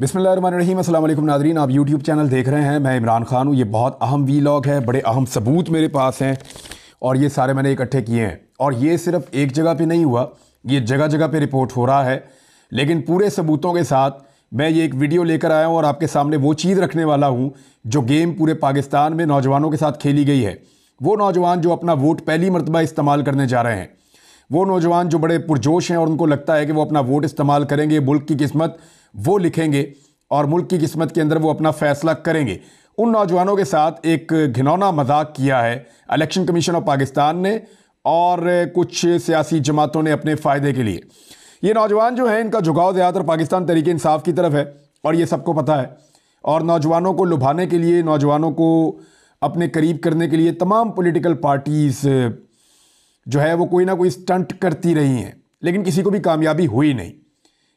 बिस्मिल्लाहिर्रहमानिर्रहीम। अस्सलाम वालेकुम नाज़रीन, आप यूट्यूब चैनल देख रहे हैं। मैं इमरान खान हूँ। ये बहुत अहम वीलॉग है, बड़े अहम सबूत मेरे पास हैं और ये सारे मैंने इकट्ठे किए हैं। और ये सिर्फ एक जगह पे नहीं हुआ, ये जगह जगह पे रिपोर्ट हो रहा है। लेकिन पूरे सबूतों के साथ मैं ये एक वीडियो लेकर आया हूँ और आपके सामने वो चीज़ रखने वाला हूँ जो गेम पूरे पाकिस्तान में नौजवानों के साथ खेली गई है। वो नौजवान जो अपना वोट पहली मरतबा इस्तेमाल करने जा रहे हैं, वो नौजवान जो बड़े पुरजोश हैं और उनको लगता है कि वो अपना वोट इस्तेमाल करेंगे, मुल्क की किस्मत वो लिखेंगे और मुल्क की किस्मत के अंदर वो अपना फैसला करेंगे। उन नौजवानों के साथ एक घिनौना मजाक किया है इलेक्शन कमीशन ऑफ पाकिस्तान ने और कुछ सियासी जमातों ने अपने फ़ायदे के लिए। ये नौजवान जो हैं, इनका झुकाव ज़्यादातर पाकिस्तान तहरीक इंसाफ की तरफ है और ये सबको पता है। और नौजवानों को लुभाने के लिए, नौजवानों को अपने करीब करने के लिए तमाम पॉलिटिकल पार्टीज़ जो है वो कोई ना कोई स्टंट करती रही हैं, लेकिन किसी को भी कामयाबी हुई नहीं।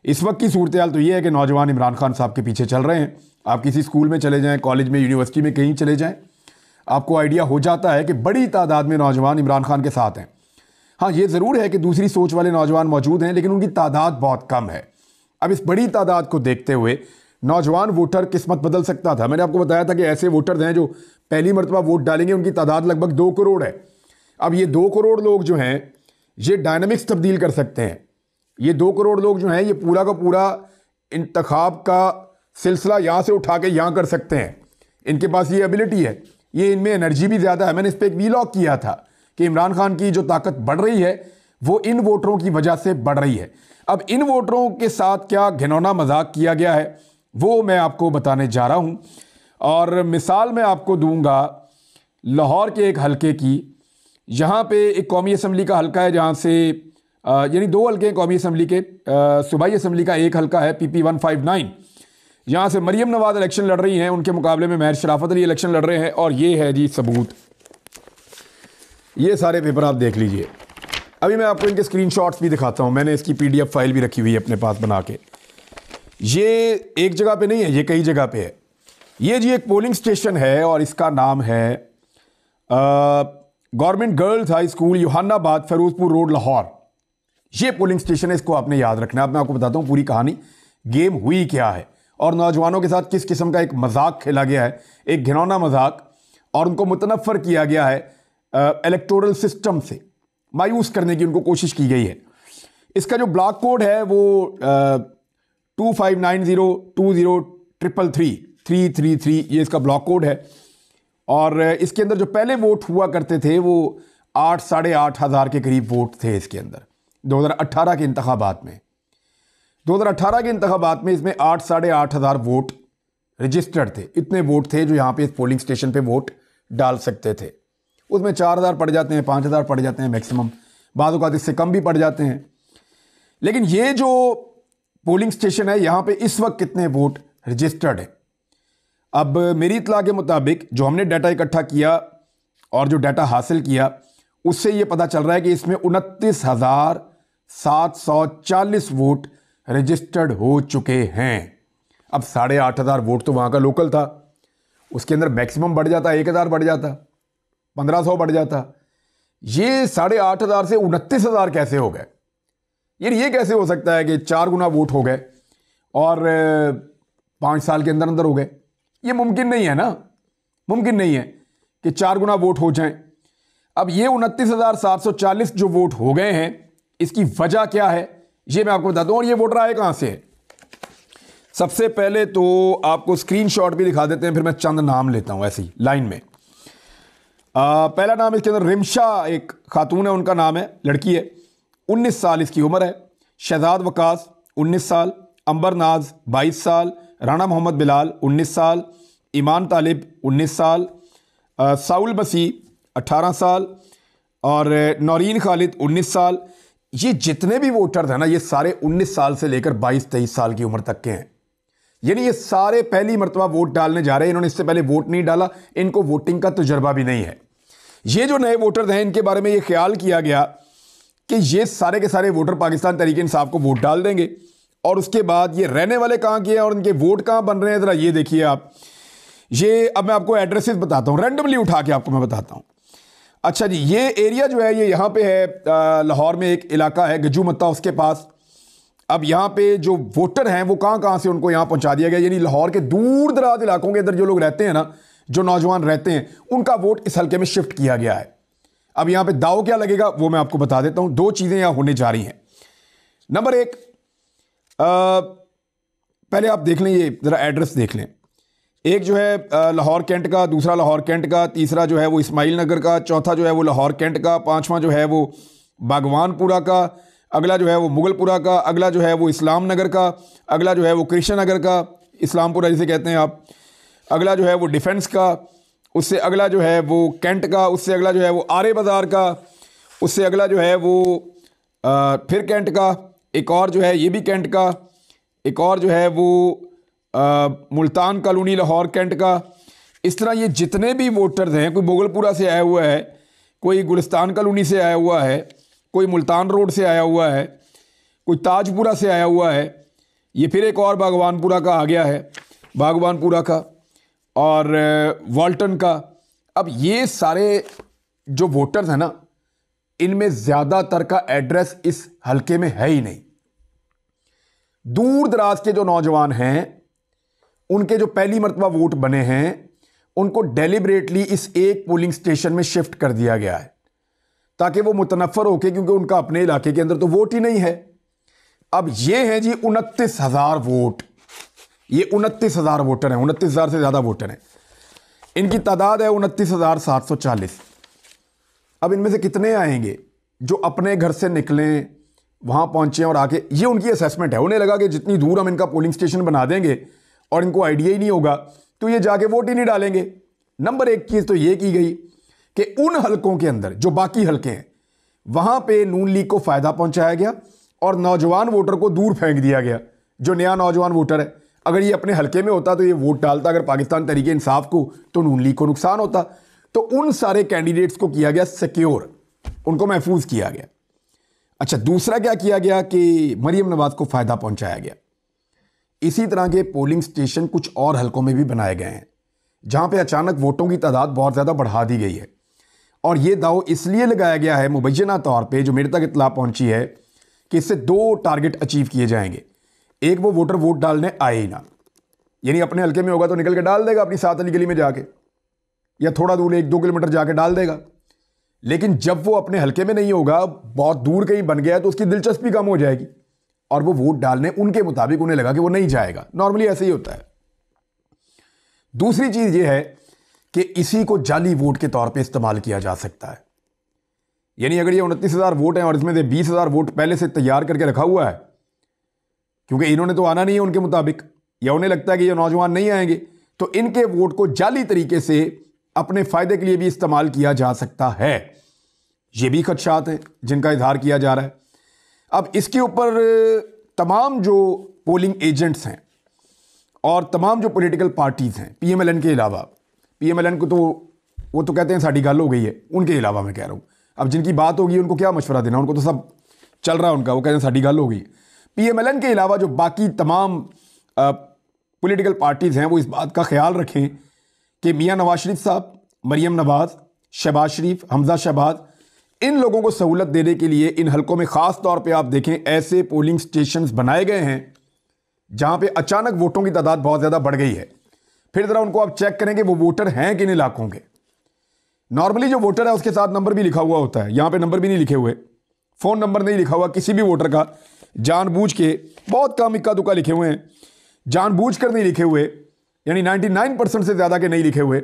इस वक्त की सूरत हाल तो ये है कि नौजवान इमरान खान साहब के पीछे चल रहे हैं। आप किसी स्कूल में चले जाएं, कॉलेज में, यूनिवर्सिटी में, कहीं चले जाएं, आपको आइडिया हो जाता है कि बड़ी तादाद में नौजवान इमरान खान के साथ हैं। हाँ, ये ज़रूर है कि दूसरी सोच वाले नौजवान मौजूद हैं, लेकिन उनकी तादाद बहुत कम है। अब इस बड़ी तादाद को देखते हुए नौजवान वोटर किस्मत बदल सकता था। मैंने आपको बताया था कि ऐसे वोटर्स हैं जो पहली मरतबा वोट डालेंगे, उनकी तादाद लगभग 2 करोड़ है। अब ये 2 करोड़ लोग जो हैं, ये डायनामिक्स तब्दील कर सकते हैं। ये 2 करोड़ लोग जो हैं, ये पूरा का पूरा इंतखाब का सिलसिला यहाँ से उठा के यहाँ कर सकते हैं। इनके पास ये एबिलिटी है, ये इनमें एनर्जी भी ज़्यादा है। मैंने इस पर एक वीलॉग किया था कि इमरान खान की जो ताकत बढ़ रही है वो इन वोटरों की वजह से बढ़ रही है। अब इन वोटरों के साथ क्या घिनौना मजाक किया गया है वो मैं आपको बताने जा रहा हूँ। और मिसाल मैं आपको दूंगा लाहौर के एक हलके की। यहाँ पे एक कौमी असम्बली का हलका है जहाँ से यानी 2 हलके हैं कौमी असम्बली के। सूबाई असम्बली का एक हलका है PP 159। यहाँ से मरियम नवाज इलेक्शन लड़ रही हैं, उनके मुकाबले में महर शराफत अली इलेक्शन लड़ रहे हैं। और ये है जी सबूत, ये सारे पेपर आप देख लीजिए। अभी मैं आपको इनके स्क्रीनशॉट्स भी दिखाता हूँ। मैंने इसकी PDF फाइल भी रखी हुई है अपने पास बना के। ये एक जगह पे नहीं है, ये कई जगह पे है। ये जी एक पोलिंग स्टेशन है और इसका नाम है government girls high school, Youhanabad, Ferozepur road, Lahore. ये पोलिंग स्टेशन है, इसको आपने याद रखना है। अब मैं आपको बताता हूँ पूरी कहानी, गेम हुई क्या है और नौजवानों के साथ किस किस्म का एक मजाक खेला गया है, एक घिनौना मजाक, और उनको मुतनफ़र किया गया है इलेक्टोरल सिस्टम से, मायूस करने की उनको कोशिश की गई है। इसका जो ब्लॉक कोड है वो 2590203333, ये इसका ब्लॉक कोड है। और इसके अंदर जो पहले वोट हुआ करते थे वो 8 साढ़े 8 हज़ार के करीब वोट थे इसके अंदर। 2018 के इंतखाबात में 2018 के इंतखाबात में इसमें 8 साढ़े 8 हज़ार वोट रजिस्टर्ड थे। इतने वोट थे जो यहाँ पे इस पोलिंग स्टेशन पे वोट डाल सकते थे। उसमें 4000 पड़ जाते हैं, 5000 पड़ जाते हैं मैक्सिमम, बाद औक़ात इससे कम भी पड़ जाते हैं। लेकिन ये जो पोलिंग स्टेशन है, यहाँ पे इस वक्त कितने वोट रजिस्टर्ड है? अब मेरी इत्तला के मुताबिक जो हमने डाटा इकट्ठा किया और जो डाटा हासिल किया, उससे ये पता चल रहा है कि इसमें 29,740 वोट रजिस्टर्ड हो चुके हैं। अब 8,500 वोट तो वहाँ का लोकल था, उसके अंदर मैक्सिमम बढ़ जाता, 1,000 बढ़ जाता, 1,500 बढ़ जाता। ये 8,500 से 29,000 कैसे हो गए? ये कैसे हो सकता है कि 4 गुना वोट हो गए और 5 साल के अंदर अंदर हो गए? ये मुमकिन नहीं है ना, मुमकिन नहीं है कि 4 गुना वोट हो जाएं। अब ये 29,740 जो वोट हो गए हैं, इसकी वजह क्या है ये मैं आपको बताता हूं। और ये वोटर आए कहां से? सबसे पहले तो आपको स्क्रीनशॉट भी दिखा देते हैं, फिर मैं चंद नाम लेता हूं ऐसी लाइन में। पहला नाम इसके अंदर रिमशा, एक खातून है, उनका नाम है, लड़की है, 19 साल इसकी उम्र है। शहजाद वकास 19 साल, अंबर नाज 22 साल, राना मोहम्मद बिलाल 19 साल, ईमान तालिब 19 साल, साउल बसी 18 साल और नौरीन खालिद 19 साल। ये जितने भी वोटर हैं ना, ये सारे 19 साल से लेकर 22-23 साल की उम्र तक के हैं। यानी ये सारे पहली मरतबा वोट डालने जा रहे हैं। इन्होंने इससे पहले वोट नहीं डाला, इनको वोटिंग का तजुर्बा भी नहीं है। ये जो नए वोटर हैं, इनके बारे में ये ख्याल किया गया कि ये सारे के सारे वोटर पाकिस्तान तहरीक इंसाफ को वोट डाल देंगे और उसके बाद ये रहने वाले कहाँ के हैं और इनके वोट कहाँ बन रहे हैं, ज़रा ये देखिए आप। ये अब मैं आपको एड्रेसेस बताता हूँ, रैंडमली उठा के आपको मैं बताता हूँ। अच्छा जी, ये एरिया जो है ये यहाँ पे है लाहौर में एक इलाका है गजू मत्ता, उसके पास अब यहाँ पे जो वोटर हैं वो कहाँ कहाँ से उनको यहाँ पहुँचा दिया गया, यानी लाहौर के दूर दराज इलाकों के अंदर जो लोग रहते हैं ना, जो नौजवान रहते हैं, उनका वोट इस हल्के में शिफ्ट किया गया है। अब यहाँ पे दाव क्या लगेगा वो मैं आपको बता देता हूँ। दो चीज़ें यहाँ होने जा रही हैं। नंबर एक, पहले आप देख लें, ये ज़रा एड्रेस देख लें। एक जो है लाहौर कैंट का, दूसरा लाहौर कैंट का, तीसरा जो है वो इस्माइल नगर का, चौथा जो है वो लाहौर कैंट का, पांचवा जो है वो बागवानपुरा का, अगला जो है वो मुगलपुरा का, अगला जो है वो इस्लाम नगर का, अगला जो है वो कृष्ण नगर का, इस्लामपुरा जिसे कहते हैं आप, अगला जो है वो डिफेंस का, उससे अगला जो है वो कैंट का, उससे अगला जो है वो आरे बाज़ार का, उससे अगला जो है वो फिर कैंट का, एक और जो है ये भी कैंट का, एक और जो है वो मुल्तान कॉलोनी लाहौर कैंट का। इस तरह ये जितने भी वोटर्स हैं, कोई मुगलपुरा से आया हुआ है, कोई गुलिस्तान कॉलोनी से आया हुआ है, कोई मुल्तान रोड से आया हुआ है, कोई ताजपुरा से आया हुआ है, ये फिर एक और बागवानपुरा का आ गया है, बागवानपुरा का और वाल्टन का। अब ये सारे जो वोटर्स हैं ना, इनमें ज़्यादातर का एड्रेस इस हल्के में है ही नहीं। दूर दराज के जो नौजवान हैं, उनके जो पहली मरतबा वोट बने हैं, उनको डेलिबरेटली इस एक पोलिंग स्टेशन में शिफ्ट कर दिया गया है ताकि वो मुतनफ़र होके, क्योंकि उनका अपने इलाके के अंदर तो वोट ही नहीं है। अब ये हैं जी 29,000 वोट, ये 29,000 वोटर हैं, 29,000 से ज़्यादा वोटर हैं। इनकी तादाद है 29,740। अब इनमें से कितने आएंगे जो अपने घर से निकलें, वहाँ पहुँचे और आके, ये उनकी असेसमेंट है। उन्हें लगा कि जितनी दूर हम इनका पोलिंग स्टेशन बना देंगे और इनको आइडिया ही नहीं होगा तो ये जाके वोट ही नहीं डालेंगे। नंबर एक चीज़ तो ये की गई कि उन हलकों के अंदर जो बाकी हलके हैं, वहाँ पे नून लीग को फ़ायदा पहुँचाया गया और नौजवान वोटर को दूर फेंक दिया गया। जो नया नौजवान वोटर है, अगर ये अपने हलके में होता तो ये वोट डालता अगर पाकिस्तान तहरीक इंसाफ को, तो नून लीग को नुकसान होता। तो उन सारे कैंडिडेट्स को किया गया सिक्योर, उनको महफूज किया गया। अच्छा, दूसरा क्या किया गया कि मरियम नवाज को फ़ायदा पहुंचाया गया। इसी तरह के पोलिंग स्टेशन कुछ और हलकों में भी बनाए गए हैं जहां पे अचानक वोटों की तादाद बहुत ज़्यादा बढ़ा दी गई है। और ये दाव इसलिए लगाया गया है मुबैना तौर पे, जो मेरे तक इत्तला पहुंची है, कि इससे दो टारगेट अचीव किए जाएंगे। एक, वो वोटर वोट डालने आए ही ना, यानी अपने हलके में होगा तो निकल के डाल देगा अपनी सात अली गली में जाके, या थोड़ा दूर 1-2 किलोमीटर जाके डाल देगा। लेकिन जब वो अपने हलके में नहीं होगा, बहुत दूर कहीं बन गया, तो उसकी दिलचस्पी कम हो जाएगी और वो वोट डालने उनके मुताबिक उन्हें लगा कि वो नहीं जाएगा। नॉर्मली ऐसे ही होता है। दूसरी चीज़ ये है कि इसी को जाली वोट के तौर पे इस्तेमाल किया जा सकता है। यानी अगर ये 29,000 वोट हैं और इसमें से 20,000 वोट पहले से तैयार करके रखा हुआ है, क्योंकि इन्होंने तो आना नहीं है उनके मुताबिक, या उन्हें लगता है कि ये नौजवान नहीं आएंगे, तो इनके वोट को जाली तरीके से अपने फ़ायदे के लिए भी इस्तेमाल किया जा सकता है। ये भी खदशात हैं जिनका इजहार किया जा रहा है। अब इसके ऊपर तमाम जो पोलिंग एजेंट्स हैं और तमाम जो पॉलिटिकल पार्टीज़ हैं, PMLN के अलावा, PMLN को तो वो तो कहते हैं साड़ी गल हो गई है, उनके अलावा मैं कह रहा हूँ, अब जिनकी बात होगी उनको क्या मशवरा देना, उनको तो सब चल रहा है उनका, वो कहते हैं साड़ी गल हो गई। PMLN के अलावा जो बाकी तमाम पॉलिटिकल पार्टीज़ हैं, वो इस बात का ख्याल रखें कि मियाँ नवाज शरीफ साहब, मरियम नवाज, शहबाज शरीफ, हमजा शहबाज, इन लोगों को सहूलत देने के लिए इन हलकों में ख़ास तौर पे आप देखें ऐसे पोलिंग स्टेशंस बनाए गए हैं जहां पे अचानक वोटों की तादाद बहुत ज़्यादा बढ़ गई है। फिर ज़रा उनको आप चेक करें कि वो वोटर हैं किन इलाकों के। नॉर्मली जो वोटर है उसके साथ नंबर भी लिखा हुआ होता है, यहाँ पे नंबर भी नहीं लिखे हुए, फ़ोन नंबर नहीं लिखा हुआ किसी भी वोटर का, जानबूझ के, बहुत कम इक्का दुक्का लिखे हुए हैं, जानबूझ कर नहीं लिखे हुए, यानी 99% से ज़्यादा के नहीं लिखे हुए।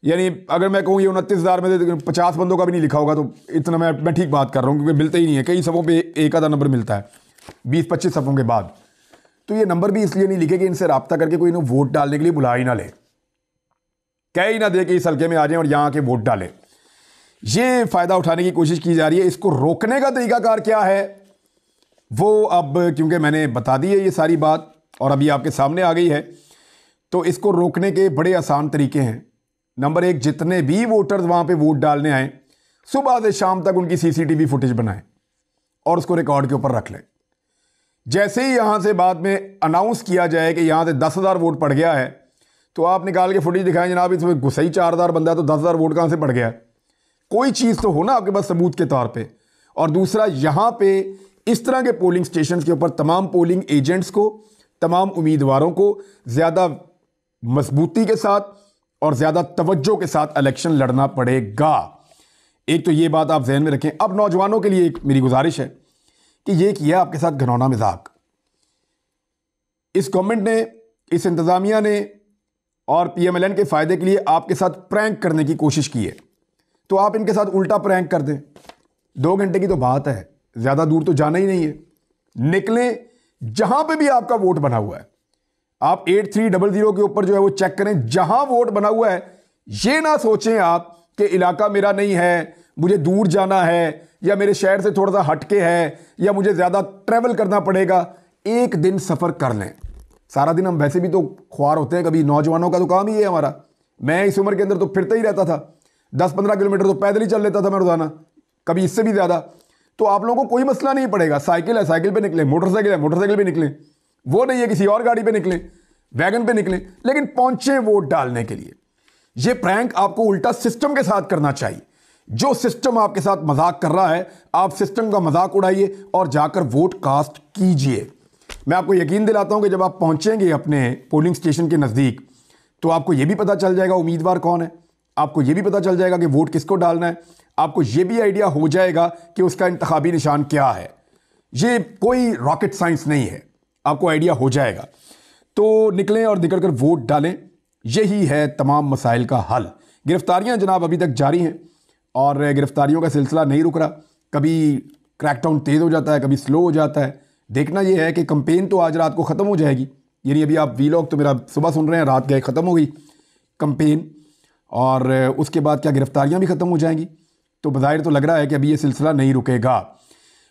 यानी अगर मैं कहूँ ये 29,000 में से 50 बंदों का भी नहीं लिखा होगा तो इतना मैं ठीक बात कर रहा हूँ, क्योंकि मिलते ही नहीं है, कई सफ़ों पे एक आधा नंबर मिलता है 20-25 सफ़ों के बाद। तो ये नंबर भी इसलिए नहीं लिखे कि इनसे रब्ता करके कोई इन्हें वोट डालने के लिए बुला ही ना ले, कह ही ना दे कि इस हल्के में आ जाएं और यहाँ आके वोट डालें। ये फ़ायदा उठाने की कोशिश की जा रही है। इसको रोकने का तरीकाकार क्या है वो अब क्योंकि मैंने बता दी है ये सारी बात और अभी आपके सामने आ गई है, तो इसको रोकने के बड़े आसान तरीके हैं। नंबर एक, जितने भी वोटर्स वहाँ पे वोट डालने आए, सुबह से शाम तक उनकी CCTV फुटेज बनाएं और उसको रिकॉर्ड के ऊपर रख लें। जैसे ही यहाँ से बाद में अनाउंस किया जाए कि यहाँ से 10,000 वोट पड़ गया है, तो आप निकाल के फुटेज दिखाएं, जनाब इसमें घुसा ही 4,000 बंदा है तो 10,000 वोट कहाँ से पड़ गया है। कोई चीज़ तो हो ना आपके पास सबूत के तौर पर। और दूसरा, यहाँ पे इस तरह के पोलिंग स्टेशन के ऊपर तमाम पोलिंग एजेंट्स को, तमाम उम्मीदवारों को ज़्यादा मजबूती के साथ और ज़्यादा तवज्जो के साथ इलेक्शन लड़ना पड़ेगा। एक तो ये बात आप जहन में रखें। अब नौजवानों के लिए एक मेरी गुजारिश है कि ये किया आपके साथ घिनौना मजाक। इस गवर्नमेंट ने, इस इंतज़ामिया ने और पीएमएलएन के फ़ायदे के लिए आपके साथ प्रैंक करने की कोशिश की है, तो आप इनके साथ उल्टा प्रैंक कर दें। 2 घंटे की तो बात है, ज़्यादा दूर तो जाना ही नहीं है। निकलें जहां पे भी आपका वोट बना हुआ है, आप 8300 के ऊपर जो है वो चेक करें, जहां वोट बना हुआ है। ये ना सोचें आप कि इलाका मेरा नहीं है, मुझे दूर जाना है, या मेरे शहर से थोड़ा सा हटके है, या मुझे ज़्यादा ट्रैवल करना पड़ेगा। एक दिन सफ़र कर लें। सारा दिन हम वैसे भी तो ख्वार होते हैं, कभी नौजवानों का तो काम ही है हमारा। मैं इस उम्र के अंदर तो फिरता ही रहता था, 10-15 किलोमीटर तो पैदल ही चल लेता था मैं रोज़ाना, कभी इससे भी ज़्यादा। तो आप लोगों को कोई मसला नहीं पड़ेगा। साइकिल है, साइकिल पे निकलें, मोटरसाइकिल है, मोटरसाइकिल पे निकलें। वो नहीं है किसी और गाड़ी पे निकलें, वैगन पे निकलें, लेकिन पहुंचे वोट डालने के लिए। ये प्रैंक आपको उल्टा सिस्टम के साथ करना चाहिए। जो सिस्टम आपके साथ मजाक कर रहा है, आप सिस्टम का मजाक उड़ाइए और जाकर वोट कास्ट कीजिए। मैं आपको यकीन दिलाता हूं कि जब आप पहुंचेंगे अपने पोलिंग स्टेशन के नज़दीक, तो आपको यह भी पता चल जाएगा उम्मीदवार कौन है, आपको यह भी पता चल जाएगा कि वोट किसको डालना है, आपको यह भी आइडिया हो जाएगा कि उसका इंतखाबी निशान क्या है। ये कोई रॉकेट साइंस नहीं है, आपको आइडिया हो जाएगा। तो निकलें और निकल कर वोट डालें। यही है तमाम मसाइल का हल। गिरफ्तारियां जनाब अभी तक जारी हैं और गिरफ्तारियों का सिलसिला नहीं रुक रहा। कभी क्रैकडाउन तेज़ हो जाता है, कभी स्लो हो जाता है। देखना यह है कि कंपेन तो आज रात को ख़त्म हो जाएगी, यानी अभी आप वीलॉग तो मेरा सुबह सुन रहे हैं, रात गए ख़त्म हो गई कंपेन, और उसके बाद क्या गिरफ्तारियां भी ख़त्म हो जाएंगी। तो बज़ाहिर तो लग रहा है कि अभी ये सिलसिला नहीं रुकेगा।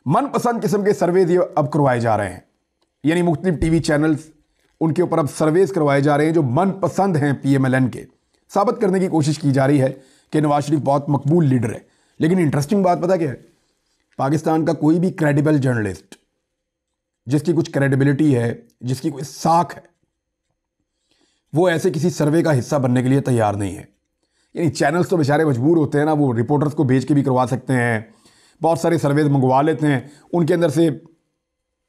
मनपसंद किस्म के सर्वेज अब करवाए जा रहे हैं, यानी मुख्तलिफ टीवी चैनल्स, उनके ऊपर अब सर्वेज करवाए जा रहे हैं जो मनपसंद हैं पीएमएलएन के। साबित करने की कोशिश की जा रही है कि नवाज शरीफ बहुत मकबूल लीडर है। लेकिन इंटरेस्टिंग बात पता क्या है, पाकिस्तान का कोई भी क्रेडिबल जर्नलिस्ट जिसकी कुछ क्रेडिबिलिटी है, जिसकी कोई साख है, वो ऐसे किसी सर्वे का हिस्सा बनने के लिए तैयार नहीं है। यानी चैनल्स तो बेचारे मजबूर होते हैं ना, वो रिपोर्टर्स को भेज के भी करवा सकते हैं, बहुत सारे सर्वेज मंगवा लेते हैं, उनके अंदर से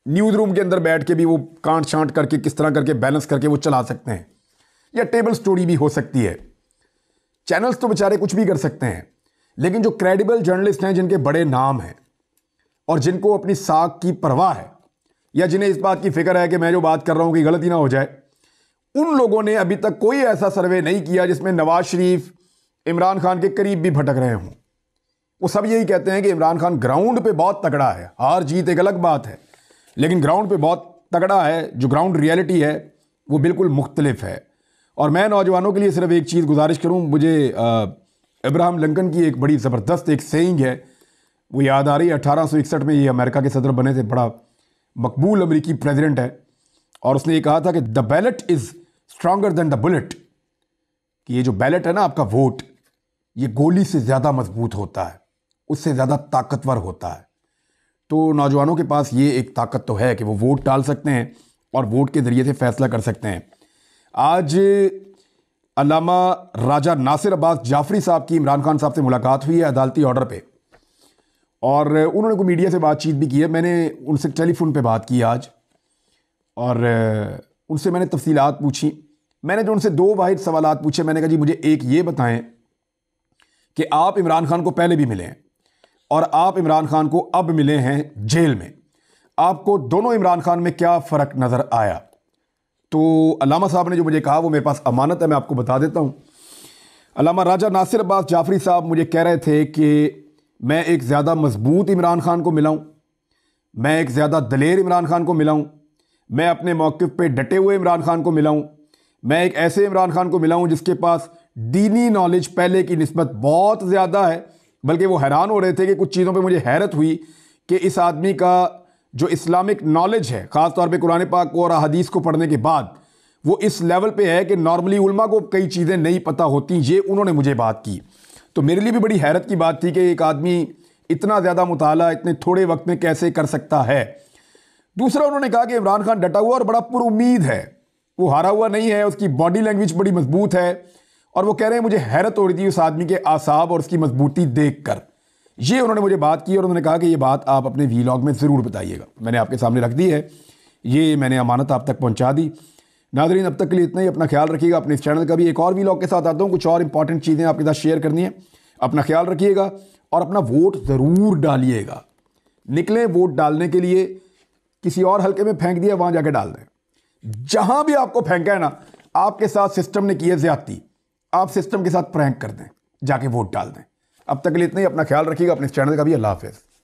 न्यूज़ रूम के अंदर बैठ के भी वो कांट छांट करके किस तरह करके बैलेंस करके वो चला सकते हैं, या टेबल स्टोरी भी हो सकती है। चैनल्स तो बेचारे कुछ भी कर सकते हैं, लेकिन जो क्रेडिबल जर्नलिस्ट हैं, जिनके बड़े नाम हैं और जिनको अपनी साख की परवाह है, या जिन्हें इस बात की फिक्र है कि मैं जो बात कर रहा हूं कि गलती ना हो जाए, उन लोगों ने अभी तक कोई ऐसा सर्वे नहीं किया जिसमें नवाज शरीफ इमरान खान के करीब भी भटक रहे हों। वो सब यही कहते हैं कि इमरान खान ग्राउंड पे बहुत तगड़ा है, हार जीत एक अलग बात है, लेकिन ग्राउंड पे बहुत तगड़ा है। जो ग्राउंड रियलिटी है वो बिल्कुल मुख्तलिफ है। और मैं नौजवानों के लिए सिर्फ एक चीज़ गुजारिश करूं, मुझे अब्राहम लिंकन की एक बड़ी ज़बरदस्त एक सेइंग है, वो याद आ रही है। 1861 में ये अमेरिका के सदर बने थे, बड़ा मकबूल अमेरिकी प्रेसिडेंट है, और उसने ये कहा था कि the ballot is stronger then the bullet, कि ये जो बैलेट है ना, आपका वोट, ये गोली से ज़्यादा मजबूत होता है, उससे ज़्यादा ताकतवर होता है। तो नौजवानों के पास ये एक ताकत तो है कि वो वोट डाल सकते हैं और वोट के ज़रिए से फैसला कर सकते हैं। आज अल्लामा राजा नासिर अब्बास जाफरी साहब की इमरान खान साहब से मुलाकात हुई है अदालती ऑर्डर पे, और उन्होंने को मीडिया से बातचीत भी की है। मैंने उनसे टेलीफोन पे बात की आज, और उनसे मैंने तफसीलात पूछी। मैंने जो उनसे 2 वाहिद सवालात पूछे, मैंने कहा जी मुझे एक ये बताएं कि आप इमरान खान को पहले भी मिले हैं और आप इमरान खान को अब मिले हैं जेल में, आपको दोनों इमरान खान में क्या फ़र्क नज़र आया? तो अल्लामा साहब ने जो मुझे कहा वो मेरे पास अमानत है, मैं आपको बता देता हूँ। अल्लामा राजा नासिर अब्बास जाफरी साहब मुझे कह रहे थे कि मैं एक ज़्यादा मजबूत इमरान खान को मिला हूँ, मैं एक ज़्यादा दलेर इमरान खान को मिला हूँ, मैं अपने मौक़िफ़ पे डटे हुए इमरान खान को मिला हूँ, मैं एक ऐसे इमरान खान को मिला हूँ जिसके पास दीनी नॉलेज पहले की निस्बत बहुत ज़्यादा है। बल्कि वो हैरान हो रहे थे कि कुछ चीज़ों पे मुझे हैरत हुई कि इस आदमी का जो इस्लामिक नॉलेज है, ख़ास तौर पे कुरान पाक को और हदीस को पढ़ने के बाद, वो इस लेवल पे है कि नॉर्मली उलमा को कई चीज़ें नहीं पता होती। ये उन्होंने मुझे बात की, तो मेरे लिए भी बड़ी हैरत की बात थी कि एक आदमी इतना ज़्यादा मुताला इतने थोड़े वक्त में कैसे कर सकता है। दूसरा, उन्होंने कहा कि इमरान खान डटा हुआ और बड़ा पुरुम्मीद है, वो हारा हुआ नहीं है, उसकी बॉडी लैंग्वेज बड़ी मजबूत है। और वो कह रहे हैं मुझे हैरत हो रही थी उस आदमी के आसाब और उसकी मजबूती देखकर। ये उन्होंने मुझे बात की और उन्होंने कहा कि ये बात आप अपने वीलॉग में ज़रूर बताइएगा। मैंने आपके सामने रख दी है, ये मैंने अमानत आप तक पहुंचा दी। नादरीन, अब तक के लिए इतना ही। अपना ख्याल रखिएगा। अपने इस चैनल का भी एक और वीलॉग के साथ आता हूँ, कुछ और इंपॉर्टेंट चीज़ें आपके साथ शेयर करनी है। अपना ख्याल रखिएगा और अपना वोट ज़रूर डालिएगा। निकलें वोट डालने के लिए, किसी और हल्के में फेंक दिया वहां जाके डाल दें। जहां भी आपको फेंका है ना, आपके साथ सिस्टम ने की है ज्यादती, आप सिस्टम के साथ प्रैंक कर दें, जाके वोट डाल दें। अब तक के लिए इतना ही। अपना ख्याल रखिएगा। अपने इस चैनल का भी। अल्लाह हाफिज़।